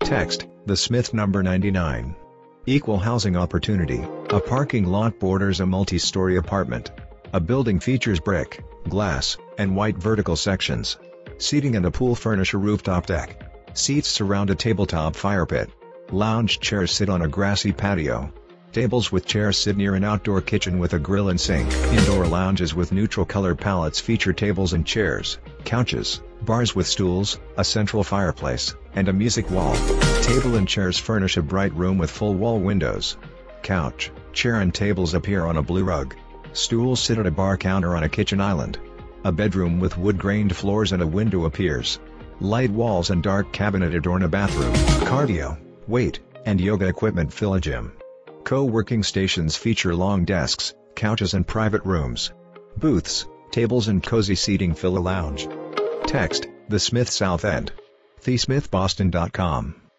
Text, The Smith number 99. Equal housing opportunity. A parking lot borders a multi-story apartment. A building features brick, glass, and white vertical sections. Seating and a pool furnish a rooftop deck. Seats surround a tabletop fire pit. Lounge chairs sit on a grassy patio. Tables with chairs sit near an outdoor kitchen with a grill and sink. Indoor lounges with neutral color palettes feature tables and chairs, couches, bars with stools, a central fireplace, and a music wall. Table and chairs furnish a bright room with full wall windows. Couch, chair and tables appear on a blue rug. Stools sit at a bar counter on a kitchen island. A bedroom with wood-grained floors and a window appears. Light walls and dark cabinet adorn a bathroom. Cardio, weight, and yoga equipment fill a gym. Co-working stations feature long desks, couches and private rooms. Booths, tables and cozy seating fill a lounge. Text, The Smith South End. TheSmithBoston.com